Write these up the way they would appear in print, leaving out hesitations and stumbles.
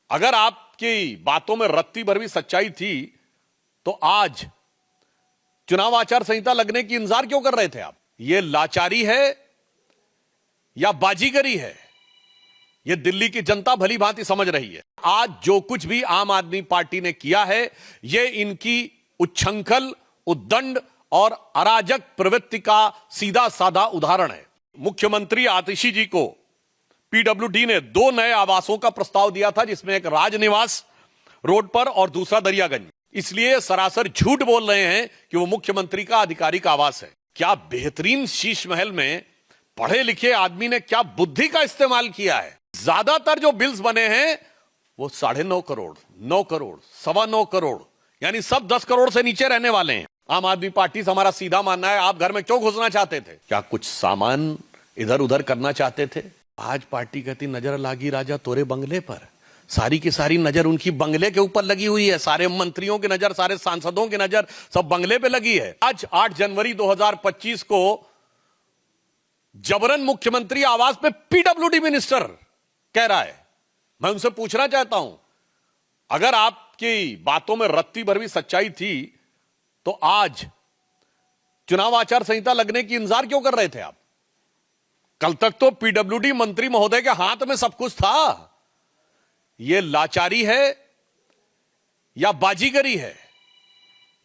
अगर आपकी बातों में रत्ती भर भी सच्चाई थी तो आज चुनाव आचार संहिता लगने की इंतजार क्यों कर रहे थे आप? ये लाचारी है या बाजीगरी है, ये दिल्ली की जनता भली भांति समझ रही है। आज जो कुछ भी आम आदमी पार्टी ने किया है, ये इनकी उच्छृंखल, उद्दंड और अराजक प्रवृत्ति का सीधा साधा उदाहरण है। मुख्यमंत्री आतिशी जी को पीडब्ल्यूडी ने 2 नए आवासों का प्रस्ताव दिया था, जिसमें एक राजनिवास रोड पर और दूसरा दरियागंज। इसलिए सरासर झूठ बोल रहे हैं कि वो मुख्यमंत्री का आधिकारिक आवास है। क्या बेहतरीन शीश महल में पढ़े लिखे आदमी ने क्या बुद्धि का इस्तेमाल किया है। ज्यादातर जो बिल्स बने हैं वो 9.5 करोड़, 9 करोड़, 9.25 करोड़, यानी सब 10 करोड़ से नीचे रहने वाले हैं। आम आदमी पार्टी से हमारा सीधा मानना है, आप घर में क्यों घुसना चाहते थे? क्या कुछ सामान इधर उधर करना चाहते थे? आज पार्टी कहती नजर लागी राजा तोरे बंगले पर। सारी की सारी नजर उनकी बंगले के ऊपर लगी हुई है। सारे मंत्रियों की नजर, सारे सांसदों की नजर सब बंगले पे लगी है। आज 8 जनवरी 2025 को जबरन मुख्यमंत्री आवास पे पीडब्ल्यूडी मिनिस्टर कह रहा है। मैं उनसे पूछना चाहता हूं, अगर आपकी बातों में रत्ती भर भी सच्चाई थी तो आज चुनाव आचार संहिता लगने की इंतजार क्यों कर रहे थे आप? कल तक तो पीडब्ल्यूडी मंत्री महोदय के हाथ में सब कुछ था। यह लाचारी है या बाजीगरी है,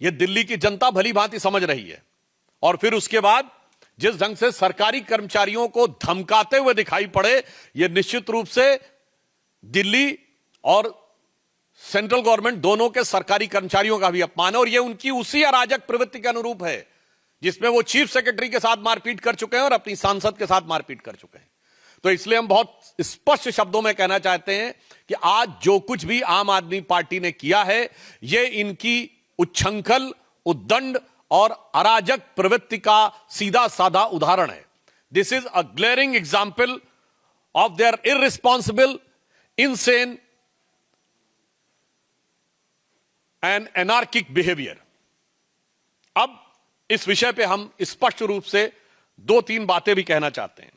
यह दिल्ली की जनता भली भांति समझ रही है। और फिर उसके बाद जिस ढंग से सरकारी कर्मचारियों को धमकाते हुए दिखाई पड़े, यह निश्चित रूप से दिल्ली और सेंट्रल गवर्नमेंट दोनों के सरकारी कर्मचारियों का भी अपमान है। और यह उनकी उसी अराजक प्रवृत्ति के अनुरूप है जिसमें वो चीफ सेक्रेटरी के साथ मारपीट कर चुके हैं और अपनी सांसद के साथ मारपीट कर चुके हैं। तो इसलिए हम बहुत स्पष्ट शब्दों में कहना चाहते हैं कि आज जो कुछ भी आम आदमी पार्टी ने किया है, यह इनकी उच्छृंखल, उद्दंड और अराजक प्रवृत्ति का सीधा साधा उदाहरण है। This is a glaring example of their irresponsible, insane and anarchic behaviour. अब इस विषय पे हम स्पष्ट रूप से 2-3 बातें भी कहना चाहते हैं।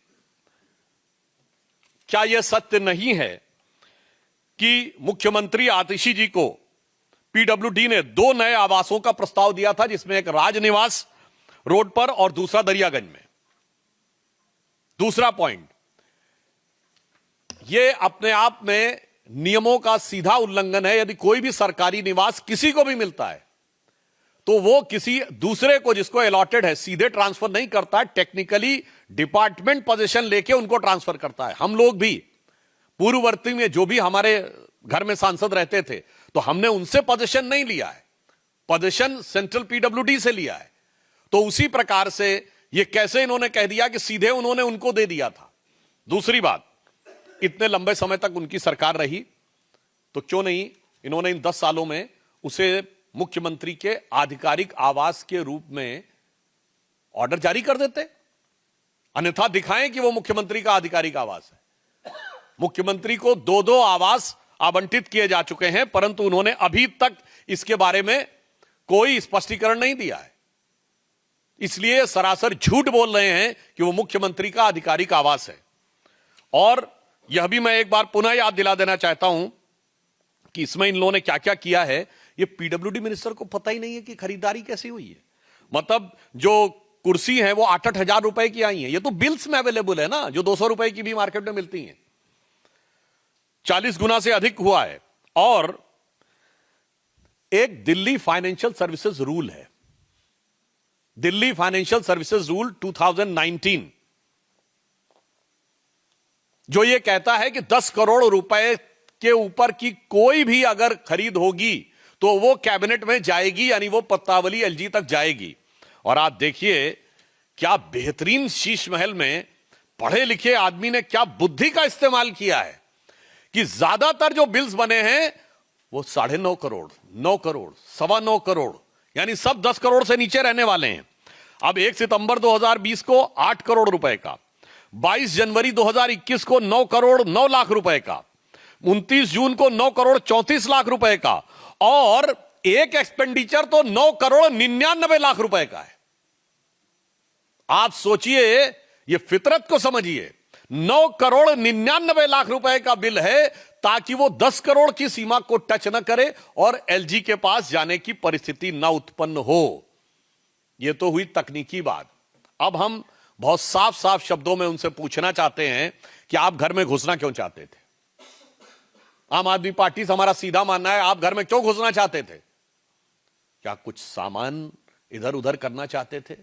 क्या यह सत्य नहीं है कि मुख्यमंत्री आतिशी जी को पीडब्ल्यूडी ने 2 नए आवासों का प्रस्ताव दिया था, जिसमें एक राजनिवास रोड पर और दूसरा दरियागंज में? दूसरा पॉइंट, यह अपने आप में नियमों का सीधा उल्लंघन है। यदि कोई भी सरकारी निवास किसी को भी मिलता है तो वो किसी दूसरे को, जिसको अलॉटेड है, सीधे ट्रांसफर नहीं करता है। टेक्निकली डिपार्टमेंट पोजीशन लेके उनको ट्रांसफर करता है। हम लोग भी पूर्ववर्ती में जो भी हमारे घर में सांसद रहते थे, तो हमने उनसे पोजीशन नहीं लिया है, पोजीशन सेंट्रल पीडब्ल्यूडी से लिया है। तो उसी प्रकार से ये कैसे इन्होंने कह दिया कि सीधे उन्होंने उनको दे दिया था? दूसरी बात, इतने लंबे समय तक उनकी सरकार रही, तो क्यों नहीं इन्होंने इन 10 सालों में उसे मुख्यमंत्री के आधिकारिक आवास के रूप में ऑर्डर जारी कर देते? अन्यथा दिखाएं कि वो मुख्यमंत्री का आधिकारिक आवास है। मुख्यमंत्री को 2-2 आवास आवंटित किए जा चुके हैं, परंतु उन्होंने अभी तक इसके बारे में कोई स्पष्टीकरण नहीं दिया है। इसलिए सरासर झूठ बोल रहे हैं कि वो मुख्यमंत्री का आधिकारिक आवास है। और यह भी मैं एक बार पुनः याद दिला देना चाहता हूं कि इसमें इन लोगों ने क्या क्या किया है। ये पीडब्ल्यूडी मिनिस्टर को पता ही नहीं है कि खरीदारी कैसे हुई है। मतलब जो कुर्सी है वो 8-8 हजार रुपए की आई है। ये तो बिल्स में अवेलेबल है ना, जो 200 रुपए की भी मार्केट में मिलती हैं। 40 गुना से अधिक हुआ है। और एक दिल्ली फाइनेंशियल सर्विसेज रूल है, दिल्ली फाइनेंशियल सर्विसेज रूल 2019, जो ये कहता है कि 10 करोड़ रुपए के ऊपर की कोई भी अगर खरीद होगी तो वो कैबिनेट में जाएगी, यानी वो पत्तावली एलजी तक जाएगी। और आप देखिए क्या बेहतरीन शीश महल में पढ़े लिखे आदमी ने क्या बुद्धि का इस्तेमाल किया है कि ज्यादातर जो बिल्स बने हैं वो 9.5 करोड़, 9 करोड़, 9.25 करोड़, यानी सब 10 करोड़ से नीचे रहने वाले हैं। अब 1 सितंबर 2020 को 8 करोड़ रुपए का, 22 जनवरी 2021 को 9 करोड़ 9 लाख रुपए का, 29 जून को 9 करोड़ 34 लाख रुपए का, और एक एक्सपेंडिचर तो 9 करोड़ 99 लाख रुपए का है। आप सोचिए, ये फितरत को समझिए। 9,99,00,000 रुपए का बिल है, ताकि वो 10 करोड़ की सीमा को टच न करे और एलजी के पास जाने की परिस्थिति न उत्पन्न हो। यह तो हुई तकनीकी बात। अब हम बहुत साफ साफ शब्दों में उनसे पूछना चाहते हैं कि आप घर में घुसना क्यों चाहते थे? आम आदमी पार्टी से हमारा सीधा मानना है, आप घर में क्यों घुसना चाहते थे? क्या कुछ सामान इधर उधर करना चाहते थे?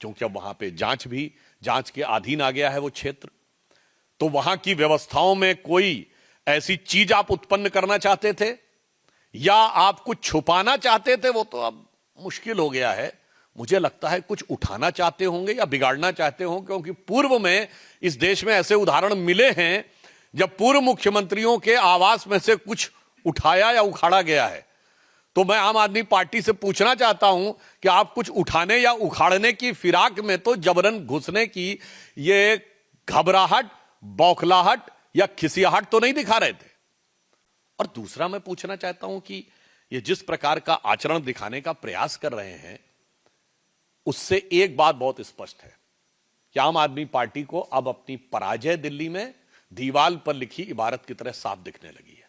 क्योंकि अब वहां पे जांच के अधीन आ गया है वो क्षेत्र, तो वहां की व्यवस्थाओं में कोई ऐसी चीज आप उत्पन्न करना चाहते थे, या आप कुछ छुपाना चाहते थे? वो तो अब मुश्किल हो गया है। मुझे लगता है कुछ उठाना चाहते होंगे या बिगाड़ना चाहते होंगे, क्योंकि पूर्व में इस देश में ऐसे उदाहरण मिले हैं जब पूर्व मुख्यमंत्रियों के आवास में से कुछ उठाया या उखाड़ा गया है। तो मैं आम आदमी पार्टी से पूछना चाहता हूं कि आप कुछ उठाने या उखाड़ने की फिराक में तो जबरन घुसने की ये घबराहट, बौखलाहट या खिसियाहट तो नहीं दिखा रहे थे। और दूसरा मैं पूछना चाहता हूं कि ये जिस प्रकार का आचरण दिखाने का प्रयास कर रहे हैं, उससे एक बात बहुत स्पष्ट है कि आम आदमी पार्टी को अब अपनी पराजय दिल्ली में दीवाल पर लिखी इबारत की तरह साफ दिखने लगी है।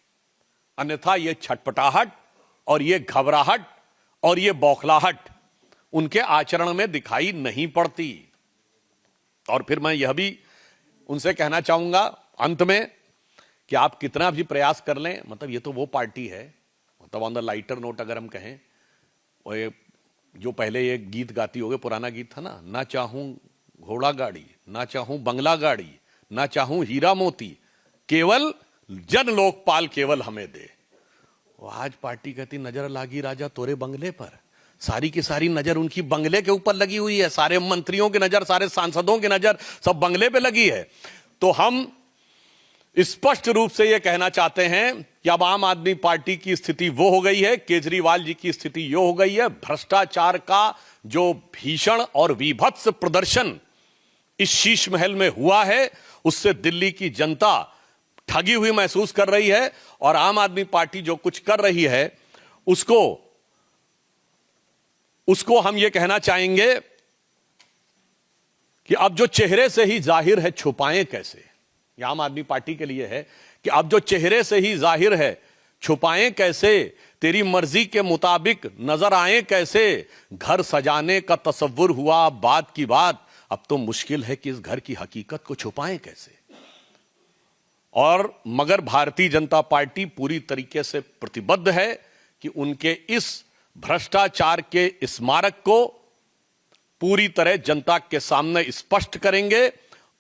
अन्यथा यह छटपटाहट और यह घबराहट और यह बौखलाहट उनके आचरण में दिखाई नहीं पड़ती। और फिर मैं यह भी उनसे कहना चाहूंगा अंत में कि आप कितना भी प्रयास कर लें, मतलब ये तो वो पार्टी है, मतलब ऑन द लाइटर नोट अगर हम कहें, वो ये जो पहले ये गीत गाती होगे, पुराना गीत था ना चाहूं घोड़ा गाड़ी, ना चाहूं बंगला गाड़ी, ना चाहूं हीरा मोती, केवल जन लोकपाल केवल हमें दे। आज पार्टी कहती नजर लागी राजा तोरे बंगले पर, सारी की सारी नजर उनकी बंगले के ऊपर लगी हुई है, सारे मंत्रियों की नजर, सारे सांसदों की नजर सब बंगले पे लगी है। तो हम स्पष्ट रूप से यह कहना चाहते हैं कि अब आम आदमी पार्टी की स्थिति वो हो गई है, केजरीवाल जी की स्थिति यो हो गई है। भ्रष्टाचार का जो भीषण और विभत्स प्रदर्शन इस शीश महल में हुआ है, उससे दिल्ली की जनता ठगी हुई महसूस कर रही है। और आम आदमी पार्टी जो कुछ कर रही है उसको हम ये कहना चाहेंगे कि अब जो चेहरे से ही जाहिर है, छुपाएं कैसे? यह आम आदमी पार्टी के लिए है कि अब जो चेहरे से ही जाहिर है, छुपाएं कैसे? तेरी मर्जी के मुताबिक नजर आए कैसे? घर सजाने का तसव्वुर हुआ बात की बात, अब तो मुश्किल है कि इस घर की हकीकत को छुपाएं कैसे? और मगर भारतीय जनता पार्टी पूरी तरीके से प्रतिबद्ध है कि उनके इस भ्रष्टाचार के स्मारक को पूरी तरह जनता के सामने स्पष्ट करेंगे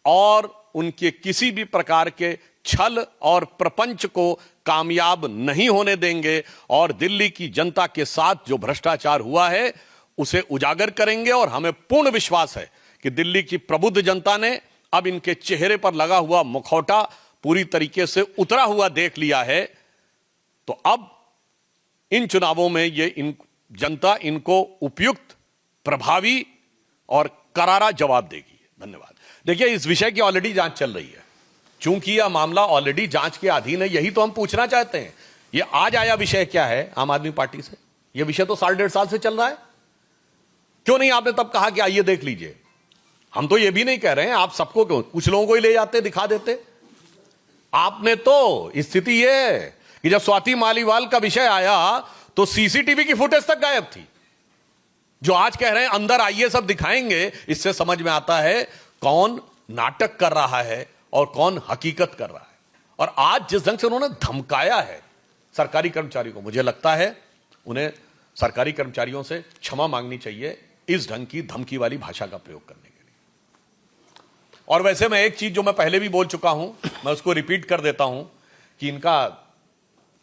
और उनके किसी भी प्रकार के छल और प्रपंच को कामयाब नहीं होने देंगे। और दिल्ली की जनता के साथ जो भ्रष्टाचार हुआ है उसे उजागर करेंगे। और हमें पूर्ण विश्वास है कि दिल्ली की प्रबुद्ध जनता ने अब इनके चेहरे पर लगा हुआ मुखौटा पूरी तरीके से उतरा हुआ देख लिया है। तो अब इन चुनावों में जनता इनको उपयुक्त, प्रभावी और करारा जवाब देगी। धन्यवाद। देखिए, इस विषय की ऑलरेडी जांच चल रही है। चूंकि यह मामला ऑलरेडी जांच के अधीन है, यही तो हम पूछना चाहते हैं। यह आज आया विषय क्या है आम आदमी पार्टी से? यह विषय तो 1.5 साल से चल रहा है। क्यों नहीं आपने तब कहा कि आइए देख लीजिए? हम तो यह भी नहीं कह रहे हैं आप सबको, क्यों कुछ लोगों को ही ले जाते, दिखा देते। आपने तो स्थिति यह है कि जब स्वाति मालीवाल का विषय आया तो सीसीटीवी की फुटेज तक गायब थी। जो आज कह रहे हैं अंदर आइए सब दिखाएंगे, इससे समझ में आता है कौन नाटक कर रहा है और कौन हकीकत कर रहा है। और आज जिस ढंग से उन्होंने धमकाया है सरकारी कर्मचारियों को, मुझे लगता है उन्हें सरकारी कर्मचारियों से क्षमा मांगनी चाहिए इस ढंग की धमकी वाली भाषा का प्रयोग करने के लिए। और वैसे मैं एक चीज जो मैं पहले भी बोल चुका हूं, मैं उसको रिपीट कर देता हूं कि इनका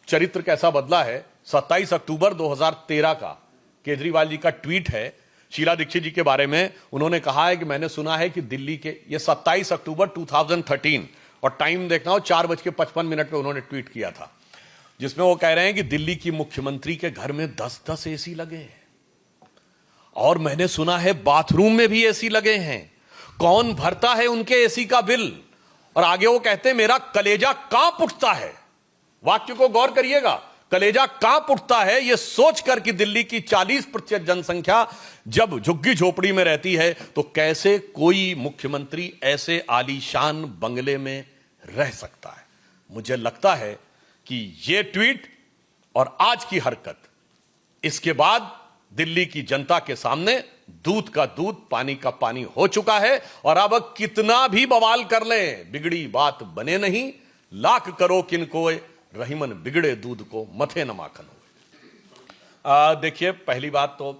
चरित्र कैसा बदला है। 27 अक्टूबर 2013 का केजरीवाल जी का ट्वीट है शीला दीक्षित जी के बारे में। उन्होंने कहा है कि मैंने सुना है कि दिल्ली के, ये 27 अक्टूबर 2013 और टाइम देखना हो 4:55 पे उन्होंने ट्वीट किया था, जिसमें वो कह रहे हैं कि दिल्ली की मुख्यमंत्री के घर में 10-10 एसी लगे हैं और मैंने सुना है बाथरूम में भी एसी लगे हैं। कौन भरता है उनके एसी का बिल? और आगे वो कहते हैं मेरा कलेजा कांप उठता है। वाक्य को गौर करिएगा, कलेजा कांप उठता है यह सोचकर कि दिल्ली की 40% जनसंख्या जब झुग्गी झोपड़ी में रहती है तो कैसे कोई मुख्यमंत्री ऐसे आलीशान बंगले में रह सकता है। मुझे लगता है कि यह ट्वीट और आज की हरकत इसके बाद दिल्ली की जनता के सामने दूध का दूध पानी का पानी हो चुका है और अब कितना भी बवाल कर लें बिगड़ी बात बने नहीं। लाख करो किनको रहीमन बिगड़े दूध को मथे न माखन हो। देखिए, पहली बात तो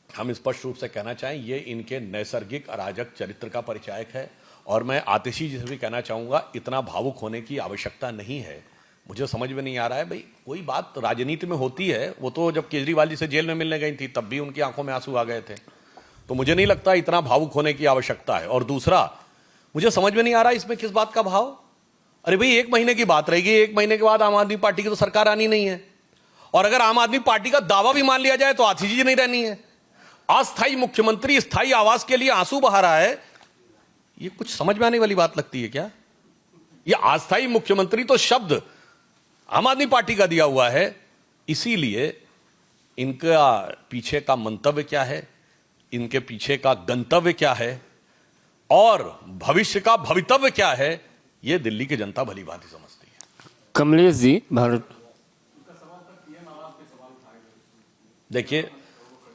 हम स्पष्ट रूप से कहना चाहें ये इनके नैसर्गिक अराजक चरित्र का परिचायक है और मैं आतिशी जी से भी कहना चाहूंगा इतना भावुक होने की आवश्यकता नहीं है। मुझे समझ में नहीं आ रहा है भाई, कोई बात राजनीति में होती है। वो तो जब केजरीवाल जी से जेल में मिलने गई थी तब भी उनकी आंखों में आंसू आ गए थे, तो मुझे नहीं लगता इतना भावुक होने की आवश्यकता है। और दूसरा, मुझे समझ में नहीं आ रहा इसमें किस बात का भाव। अरे भाई, 1 महीने की बात रहेगी, 1 महीने के बाद आम आदमी पार्टी की तो सरकार आनी नहीं है और अगर आम आदमी पार्टी का दावा भी मान लिया जाए तो आतिशी जी नहीं रहनी है। अस्थायी मुख्यमंत्री स्थायी आवास के लिए आंसू बहा रहा है, ये कुछ समझ में आने वाली बात लगती है क्या? ये अस्थायी मुख्यमंत्री तो शब्द आम आदमी पार्टी का दिया हुआ है, इसीलिए इनका पीछे का मंतव्य क्या है, इनके पीछे का गंतव्य क्या है और भविष्य का भवितव्य क्या है, यह दिल्ली की जनता भली भांति समझती है। कमलेश जी, भारत। देखिए,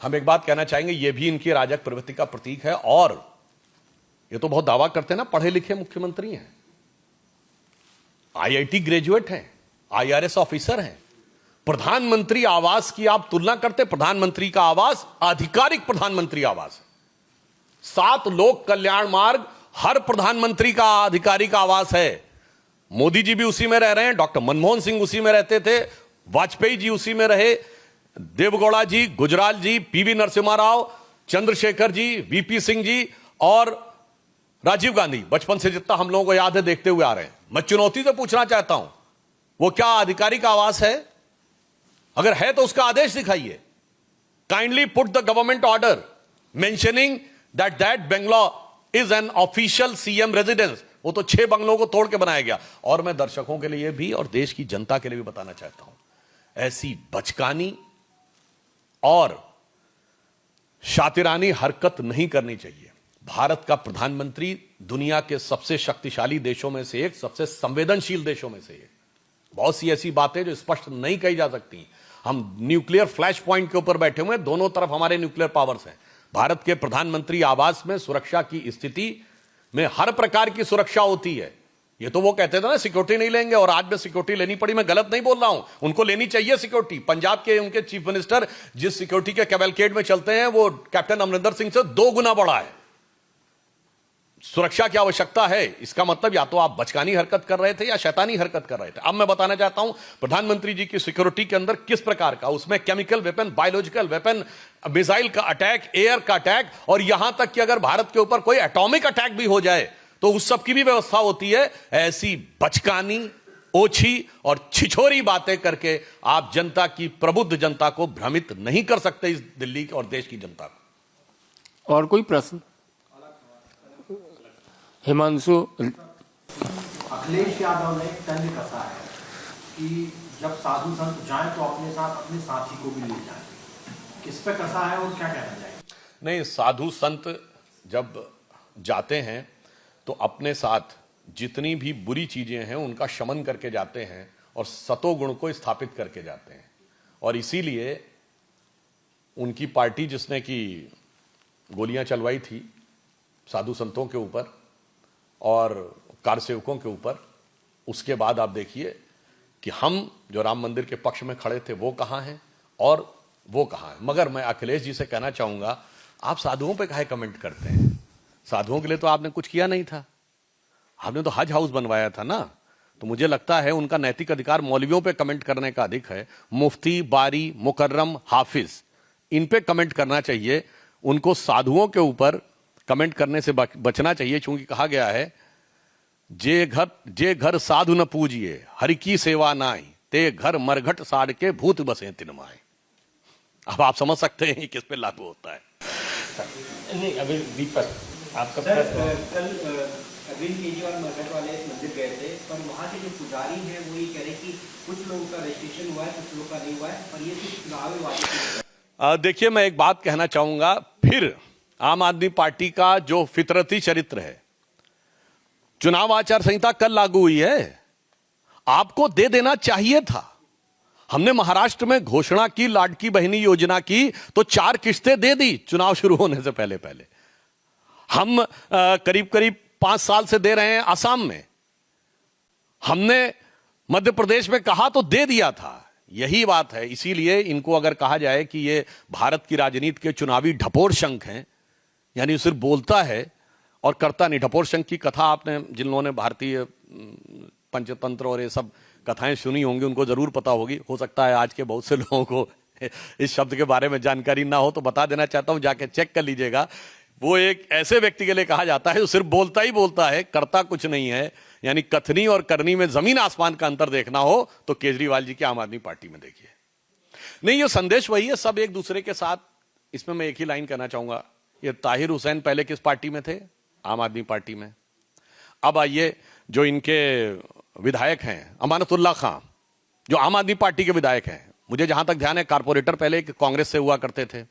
हम एक बात कहना चाहेंगे, यह भी इनकी राजक प्रवृत्ति का प्रतीक है और ये तो बहुत दावा करते हैं ना पढ़े लिखे मुख्यमंत्री हैं, IIT ग्रेजुएट हैं, IRS ऑफिसर हैं। प्रधानमंत्री आवास की आप तुलना करते, प्रधानमंत्री का आवास आधिकारिक प्रधानमंत्री आवास है। 7 लोक कल्याण मार्ग हर प्रधानमंत्री का आधिकारिक आवास है। मोदी जी भी उसी में रह रहे हैं, डॉक्टर मनमोहन सिंह उसी में रहते थे, वाजपेयी जी उसी में रहे, देवगौड़ा जी, गुजराल जी, PV नरसिम्हा राव, चंद्रशेखर जी, VP सिंह जी और राजीव गांधी बचपन से जितना हम लोगों को याद है देखते हुए आ रहे हैं। मैं चुनौती से पूछना चाहता हूं, वो क्या आधिकारिक आवास है? अगर है तो उसका आदेश दिखाइए। Kindly put the government order mentioning that Bangalore is an official CM residence. वो तो 6 बंगलों को तोड़ के बनाया गया। और मैं दर्शकों के लिए भी और देश की जनता के लिए भी बताना चाहता हूं, ऐसी बचकानी और शातिरानी हरकत नहीं करनी चाहिए। भारत का प्रधानमंत्री दुनिया के सबसे शक्तिशाली देशों में से एक, सबसे संवेदनशील देशों में से एक। बहुत सी ऐसी बातें जो स्पष्ट नहीं कही जा सकती। हम न्यूक्लियर फ्लैश पॉइंट के ऊपर बैठे हुए हैं, दोनों तरफ हमारे न्यूक्लियर पावर्स हैं। भारत के प्रधानमंत्री आवास में सुरक्षा की स्थिति में हर प्रकार की सुरक्षा होती है। ये तो वो कहते थे ना सिक्योरिटी नहीं लेंगे, और आज में सिक्योरिटी लेनी पड़ी। मैं गलत नहीं बोल रहा हूं, उनको लेनी चाहिए सिक्योरिटी। पंजाब के उनके चीफ मिनिस्टर जिस सिक्योरिटी के कैवलकेड में चलते हैं वो कैप्टन अमरिंदर सिंह से 2 गुना बड़ा है। सुरक्षा की आवश्यकता है, इसका मतलब या तो आप बचकानी हरकत कर रहे थे या शैतानी हरकत कर रहे थे। अब मैं बताना चाहता हूं प्रधानमंत्री जी की सिक्योरिटी के अंदर किस प्रकार का, उसमें chemical weapon, biological weapon, missile का अटैक, एयर का अटैक, और यहां तक कि अगर भारत के ऊपर कोई एटॉमिक अटैक भी हो जाए तो उस सब की भी व्यवस्था होती है। ऐसी बचकानी, ओछी और छिछोरी बातें करके आप जनता की, प्रबुद्ध जनता को भ्रमित नहीं कर सकते, इस दिल्ली और देश की जनता को। और कोई प्रश्न? हिमांशु। अखिलेश यादव ने तंज कसा है कि जब साधु संत जाएं तो अपने साथ अपने साथी को भी ले जाएं। किस पे कसा है और क्या कहना चाहिए? नहीं, साधु संत जब जाते हैं तो अपने साथ जितनी भी बुरी चीजें हैं उनका शमन करके जाते हैं और सतोगुण को स्थापित करके जाते हैं। और इसीलिए उनकी पार्टी जिसने की गोलियां चलवाई थी साधु संतों के ऊपर और कार सेवकों के ऊपर, उसके बाद आप देखिए कि हम जो राम मंदिर के पक्ष में खड़े थे वो कहां हैं और वो कहां हैं। मगर मैं अखिलेश जी से कहना चाहूंगा, आप साधुओं पे काहे कमेंट करते हैं? साधुओं के लिए तो आपने कुछ किया नहीं था, आपने तो हज हाउस बनवाया था ना। तो मुझे लगता है उनका नैतिक अधिकार मौलवियों पे कमेंट करने का अधिक है। मुफ्ती, बारी, मुकर्रम, हाफिज, इन पे कमेंट करना चाहिए। उनको साधुओं के ऊपर कमेंट करने से बचना चाहिए, क्योंकि कहा गया है जे घर साधु न पूजिए हरि की सेवा नाई, ते घर मरघट साड़ के भूत बसे तिनमाए। अब आप समझ सकते हैं किस पे लागू होता है। नहीं, अभी दीपक आपका कल अरविंद केजरीवाल मरघट वाले मंदिर गए थे, पर वहाँ के जो पुजारी हैं वो ये कह रहे हैं कि कुछ लोगों का रजिस्ट्रेशन हुआ है, कुछ लोगों का नहीं हुआ है, पर ये सिर्फ चुनावी वादे। देखिए, मैं एक बात कहना चाहूंगा, फिर आम आदमी पार्टी का जो फितरती चरित्र है, चुनाव आचार संहिता कल लागू हुई है, आपको दे देना चाहिए था। हमने महाराष्ट्र में घोषणा की लाडकी बहनी योजना की तो 4 किश्तें दे दी चुनाव शुरू होने से पहले पहले। हम करीब करीब 5 साल से दे रहे हैं असम में। हमने मध्य प्रदेश में कहा तो दे दिया था। यही बात है। इसीलिए इनको अगर कहा जाए कि ये भारत की राजनीति के चुनावी ढपोर शंख हैं, यानी सिर्फ बोलता है और करता नहीं। ढपोर शंख की कथा आपने, जिन लोगों ने भारतीय पंचतंत्र और ये सब कथाएं सुनी होंगी, उनको जरूर पता होगी। हो सकता है आज के बहुत से लोगों को इस शब्द के बारे में जानकारी ना हो, तो बता देना चाहता हूं, जाके चेक कर लीजिएगा। वो एक ऐसे व्यक्ति के लिए कहा जाता है जो सिर्फ बोलता ही बोलता है, करता कुछ नहीं है। यानी कथनी और करनी में जमीन आसमान का अंतर देखना हो तो केजरीवाल जी की आम आदमी पार्टी में देखिए। नहीं, ये संदेश वही है, सब एक दूसरे के साथ। इसमें मैं एक ही लाइन कहना चाहूंगा, ये ताहिर हुसैन पहले किस पार्टी में थे? आम आदमी पार्टी में। अब आइए, जो इनके विधायक हैं, अमानतुल्लाह खां, जो आम आदमी पार्टी के विधायक हैं, मुझे जहां तक ध्यान है कारपोरेटर पहले कांग्रेस से हुआ करते थे।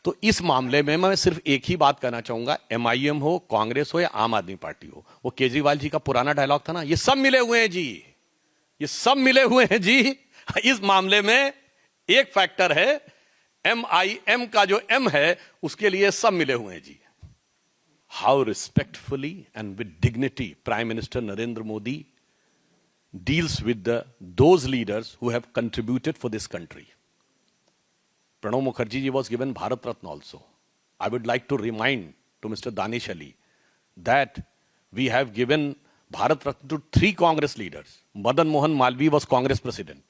तो इस मामले में मैं सिर्फ एक ही बात कहना चाहूंगा, एमआईएम हो, कांग्रेस हो या आम आदमी पार्टी हो, वो केजरीवाल जी का पुराना डायलॉग था ना, ये सब मिले हुए हैं जी, ये सब मिले हुए हैं जी। इस मामले में एक फैक्टर है, एमआईएम का जो एम है उसके लिए सब मिले हुए हैं ji. How respectfully and with dignity prime minister Narendra Modi deals with those leaders who have contributed for this country. Pranab Mukherjee ji was given Bharat Ratna also. I would like to remind to Mr. Danish Ali that we have given Bharat Ratna to 3 Congress leaders. Madan Mohan Malviya was Congress president.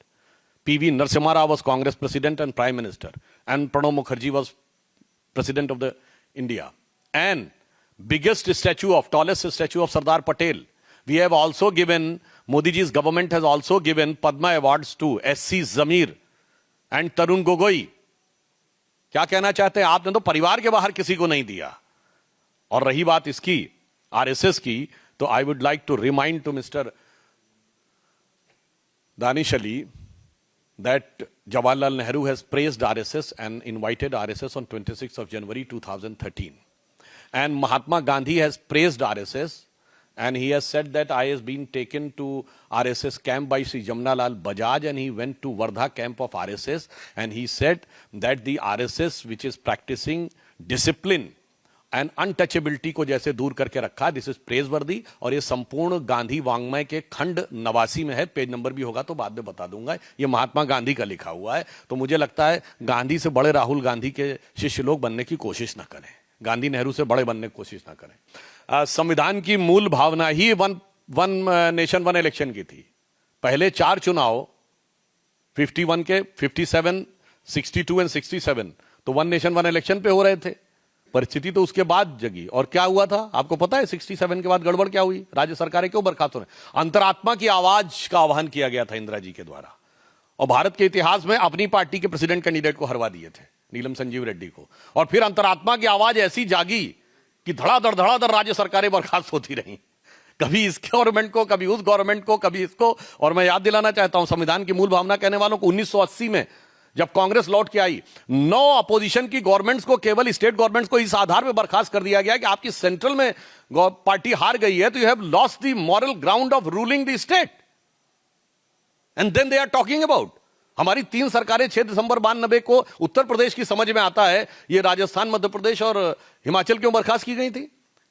P.V. Narasimha Rao was Congress president and prime minister. And Pranab Mukherjee was president of the India. And biggest statue of, tallest statue of Sardar Patel. We have also given, Modi ji's government has also given Padma awards to S.C. Zamir and Tarun Gogoi. क्या कहना चाहते हैं? आपने तो परिवार के बाहर किसी को नहीं दिया। और रही बात इसकी आरएसएस की, तो I would like to remind to mister Danish Ali that Jawaharlal Nehru has praised RSS and invited RSS on 26th of January 2013. And Mahatma Gandhi has praised RSS. And he has said that I has been taken to RSS camp by Sri Jamnalal Bajaj, and he went to Wardha camp of RSS, and he said that the RSS which is practicing discipline and untouchability को जैसे दूर करके रखा, this is प्रेजवर्दी। और ये संपूर्ण गांधी वांग्मय के खंड 89 में है, पेज नंबर भी होगा तो बाद में बता दूंगा। ये महात्मा गांधी का लिखा हुआ है। तो मुझे लगता है गांधी से बड़े राहुल गांधी के शिष्य लोग बनने की कोशिश ना करें, गांधी नेहरू से बड़े बनने की कोशिश ना करें। संविधान की मूल भावना ही वन नेशन वन इलेक्शन की थी। पहले 4 चुनाव 51 के 57, 62 एंड 67 तो वन नेशन वन इलेक्शन पे हो रहे थे। परिस्थिति तो उसके बाद जगी, और क्या हुआ था आपको पता है? 67 के बाद गड़बड़ क्या हुई? राज्य सरकारें क्यों बर्खास्त हो रही? अंतरात्मा की आवाज का आह्वान किया गया था इंदिरा जी के द्वारा, और भारत के इतिहास में अपनी पार्टी के प्रेसिडेंट कैंडिडेट को हरवा दिए थे, नीलम संजीव रेड्डी को। और फिर अंतरात्मा की आवाज ऐसी जागी कि धड़ाधड़ राज्य सरकारें बर्खास्त होती रहीं, कभी इस गवर्नमेंट को, कभी उस गवर्नमेंट को, कभी इसको। और मैं याद दिलाना चाहता हूं संविधान की मूल भावना कहने वालों को, 1980 में जब कांग्रेस लौट के आई, 9 अपोजिशन की गवर्नमेंट्स को, केवल स्टेट गवर्नमेंट्स को इस आधार पर बर्खास्त कर दिया गया कि आपकी सेंट्रल में पार्टी हार गई है, तो you have lost the moral ground of ruling the state. And then they are talking about हमारी 3 सरकारें 6 दिसंबर 92 को उत्तर प्रदेश की समझ में आता है, ये राजस्थान, मध्य प्रदेश और हिमाचल क्यों बर्खास्त की गई थी?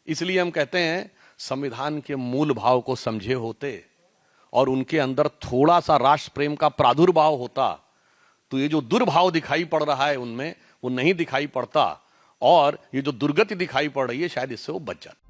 इसलिए हम कहते हैं संविधान के मूल भाव को समझे होते और उनके अंदर थोड़ा सा राष्ट्र प्रेम का प्रादुर्भाव होता, तो ये जो दुर्भाव दिखाई पड़ रहा है उनमें, वो नहीं दिखाई पड़ता, और ये जो दुर्गति दिखाई पड़ रही है शायद इससे वो बच जाता।